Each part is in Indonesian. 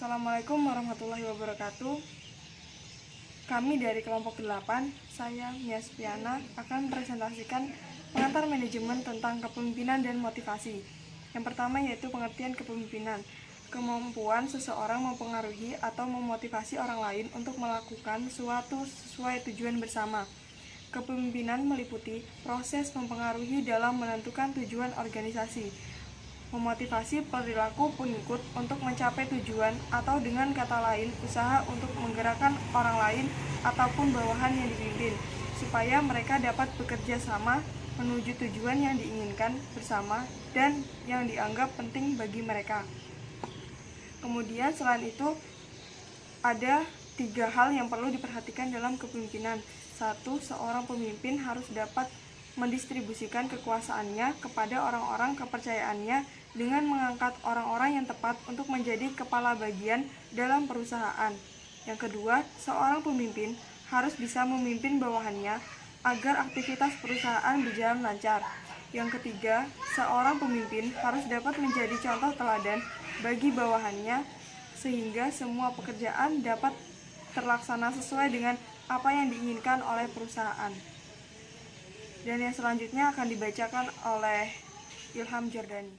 Assalamualaikum warahmatullahi wabarakatuh. Kami dari kelompok 8, saya Mias Piana akan mempresentasikan pengantar manajemen tentang kepemimpinan dan motivasi. Yang pertama yaitu pengertian kepemimpinan. Kemampuan seseorang mempengaruhi atau memotivasi orang lain untuk melakukan suatu sesuai tujuan bersama. Kepemimpinan meliputi proses mempengaruhi dalam menentukan tujuan organisasi, memotivasi perilaku pengikut untuk mencapai tujuan, atau dengan kata lain, usaha untuk menggerakkan orang lain ataupun bawahan yang dipimpin, supaya mereka dapat bekerja sama menuju tujuan yang diinginkan bersama dan yang dianggap penting bagi mereka. Kemudian selain itu, ada 3 hal yang perlu diperhatikan dalam kepemimpinan. 1. Seorang pemimpin harus dapat mendistribusikan kekuasaannya kepada orang-orang kepercayaannya dengan mengangkat orang-orang yang tepat untuk menjadi kepala bagian dalam perusahaan. Yang kedua, seorang pemimpin harus bisa memimpin bawahannya agar aktivitas perusahaan berjalan lancar. Yang ketiga, seorang pemimpin harus dapat menjadi contoh teladan bagi bawahannya sehingga semua pekerjaan dapat terlaksana sesuai dengan apa yang diinginkan oleh perusahaan. Dan yang selanjutnya akan dibacakan oleh Ilham Jordani.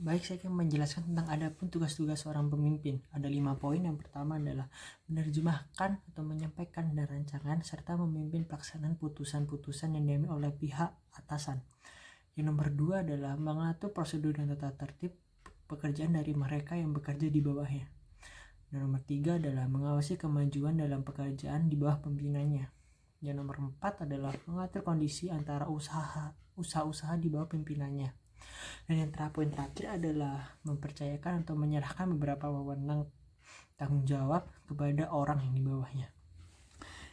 Baik, saya akan menjelaskan tentang adapun tugas-tugas seorang pemimpin. Ada 5 poin. Yang pertama adalah menerjemahkan atau menyampaikan dan rancangan serta memimpin pelaksanaan putusan-putusan yang diambil oleh pihak atasan. Yang nomor 2 adalah mengatur prosedur dan tata tertib pekerjaan dari mereka yang bekerja di bawahnya. Dan nomor 3 adalah mengawasi kemajuan dalam pekerjaan di bawah pimpinannya. Yang nomor 4 adalah mengatur kondisi antara usaha-usaha di bawah pimpinannya. Dan yang poin terakhir adalah mempercayakan atau menyerahkan beberapa wewenang tanggung jawab kepada orang yang di bawahnya.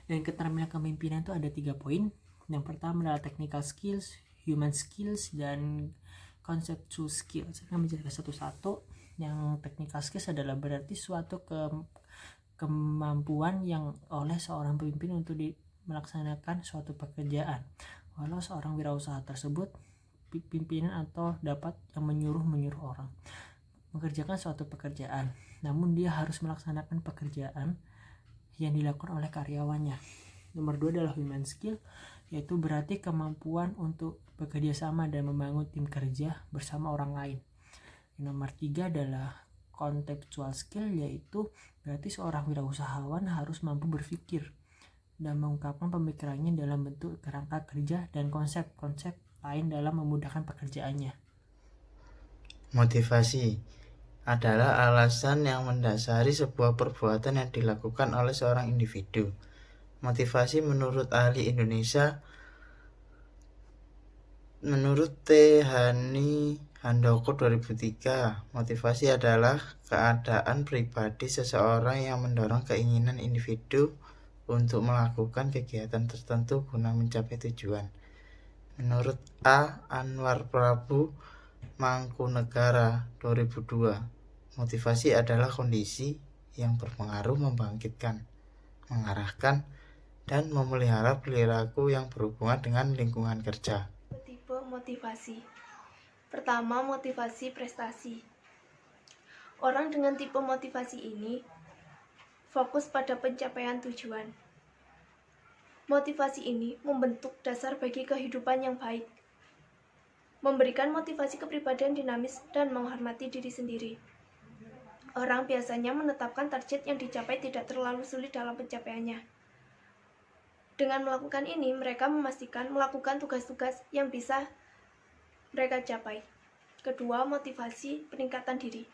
Dan keterampilan kepemimpinan itu ada 3 poin. Yang pertama adalah technical skills, human skills, dan conceptual skills. Saya akan menjelaskan satu-satu. Yang technical skills adalah berarti suatu kemampuan yang oleh seorang pemimpin untuk melaksanakan suatu pekerjaan. Walau seorang wirausaha tersebut pimpinan atau dapat yang menyuruh orang mengerjakan suatu pekerjaan, namun dia harus melaksanakan pekerjaan yang dilakukan oleh karyawannya. Nomor 2 adalah human skill, yaitu berarti kemampuan untuk bekerja sama dan membangun tim kerja bersama orang lain. Nomor 3 adalah conceptual skill, yaitu berarti seorang wirausahawan harus mampu berpikir dan mengungkapkan pemikirannya dalam bentuk kerangka kerja dan konsep-konsep lain dalam memudahkan pekerjaannya. Motivasi adalah alasan yang mendasari sebuah perbuatan yang dilakukan oleh seorang individu. Motivasi menurut ahli Indonesia, menurut T. Hani Handoko 2003, motivasi adalah keadaan pribadi seseorang yang mendorong keinginan individu untuk melakukan kegiatan tertentu guna mencapai tujuan. Menurut A. Anwar Prabu Mangkunegara 2002, motivasi adalah kondisi yang berpengaruh membangkitkan, mengarahkan, dan memelihara perilaku yang berhubungan dengan lingkungan kerja. Tipe motivasi. Pertama, motivasi prestasi. Orang dengan tipe motivasi ini fokus pada pencapaian tujuan. Motivasi ini membentuk dasar bagi kehidupan yang baik, memberikan motivasi kepribadian dinamis dan menghormati diri sendiri. Orang biasanya menetapkan target yang dicapai tidak terlalu sulit dalam pencapaiannya. Dengan melakukan ini, mereka memastikan melakukan tugas-tugas yang bisa mereka capai. Kedua, motivasi peningkatan diri.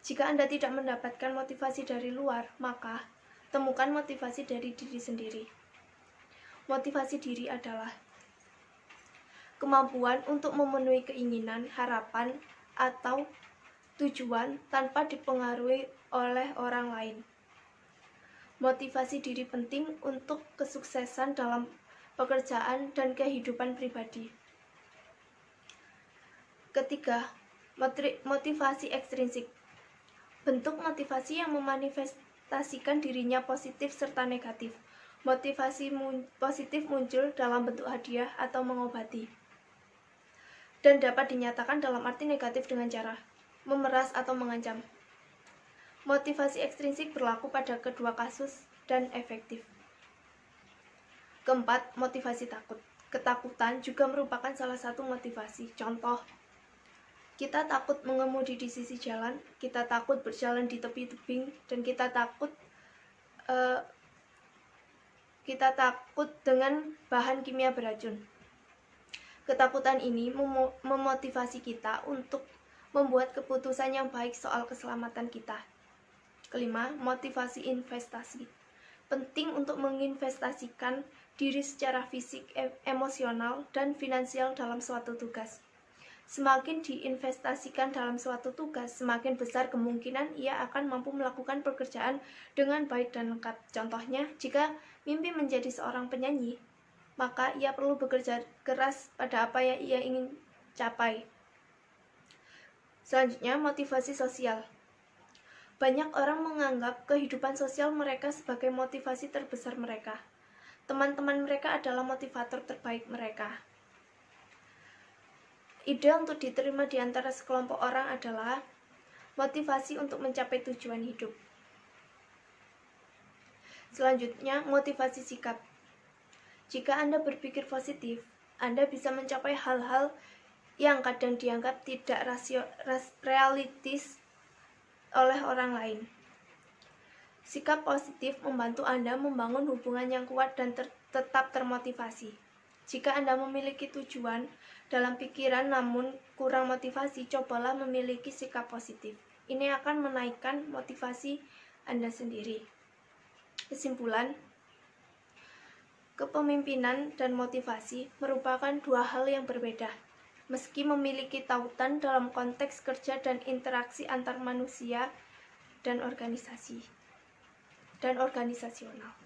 Jika Anda tidak mendapatkan motivasi dari luar, maka temukan motivasi dari diri sendiri. Motivasi diri adalah kemampuan untuk memenuhi keinginan, harapan, atau tujuan tanpa dipengaruhi oleh orang lain. Motivasi diri penting untuk kesuksesan dalam pekerjaan dan kehidupan pribadi. Ketiga, motivasi ekstrinsik. Bentuk motivasi yang memanifestasikan dirinya positif serta negatif. Motivasi positif muncul dalam bentuk hadiah atau mengobati, dan dapat dinyatakan dalam arti negatif dengan cara memeras atau mengancam. Motivasi ekstrinsik berlaku pada kedua kasus dan efektif. Keempat, motivasi takut. Ketakutan juga merupakan salah satu motivasi. Contoh, kita takut mengemudi di sisi jalan, kita takut berjalan di tepi tebing, dan kita takut dengan bahan kimia beracun. Ketakutan ini memotivasi kita untuk membuat keputusan yang baik soal keselamatan kita. Kelima, motivasi investasi. Penting untuk menginvestasikan diri secara fisik, emosional, dan finansial dalam suatu tugas. Semakin diinvestasikan dalam suatu tugas, semakin besar kemungkinan ia akan mampu melakukan pekerjaan dengan baik dan lengkap. Contohnya, jika mimpi menjadi seorang penyanyi, maka ia perlu bekerja keras pada apa yang ia ingin capai. Selanjutnya, motivasi sosial. Banyak orang menganggap kehidupan sosial mereka sebagai motivasi terbesar mereka. Teman-teman mereka adalah motivator terbaik mereka. Ide untuk diterima di antara sekelompok orang adalah motivasi untuk mencapai tujuan hidup. Selanjutnya, motivasi sikap. Jika Anda berpikir positif, Anda bisa mencapai hal-hal yang kadang dianggap tidak realistis oleh orang lain. Sikap positif membantu Anda membangun hubungan yang kuat dan tetap termotivasi. Jika Anda memiliki tujuan dalam pikiran namun kurang motivasi, cobalah memiliki sikap positif. Ini akan menaikkan motivasi Anda sendiri. Kesimpulan, kepemimpinan dan motivasi merupakan dua hal yang berbeda, meski memiliki tautan dalam konteks kerja dan interaksi antar manusia dan organisasional.